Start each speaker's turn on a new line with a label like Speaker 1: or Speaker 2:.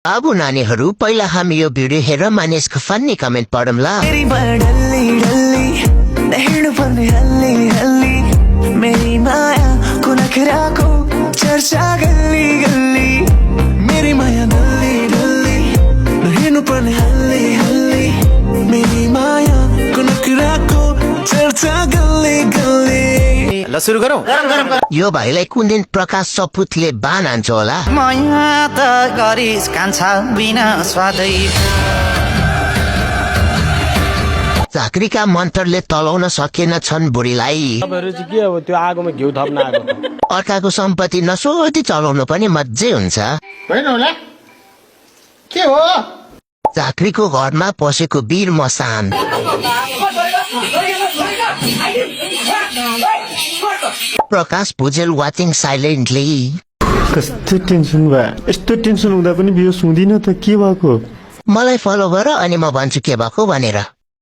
Speaker 1: अब नानीहरू पहिला हामी यो भिडियो हेरेर मानिसको फन्नी कमेन्ट पढौँला।
Speaker 2: मेरी डल्ली डल्ली नहिँड्नु पर्ने हल्ली हल्ली मेरी माया को नखराको चर्चा गल्ली गल्ली मेरी माया डल्ली डल्ली नहिँड्नु पर्ने हल्ली हल्ली मेरी माया को नखराको चर्चा गल्ली गल्ली।
Speaker 3: ल सुरु गरौँ।
Speaker 1: यो भाइलाई कुन दिन प्रकाश सपुतले बान हान्छ होला।
Speaker 2: माया त गरिस कान्छा बिना स्वादै
Speaker 1: झाँक्रीका मन्त्रले तलाउन सकेन छन् बुढीलाई।
Speaker 4: तपाईँहरू चाहिँ के अब त्यो आगोमा घिउ थप्न आएको
Speaker 1: अर्काको सम्पत्ति नसोधी चलाउनु पनि मजै हुन्छ।
Speaker 5: होइन होला के हो
Speaker 1: झाँक्रीको घरमा पसेको वीर मसान। प्रकाश भुजेल वाचिङ साइलेन्टली।
Speaker 6: कस्तो टेन्सन भयो। यस्तो टेन्सन हुँदा पनि बिहोस हुँदिन त के भएको।
Speaker 1: मलाई फलो गर अनि म भन्छु के भएको भनेर।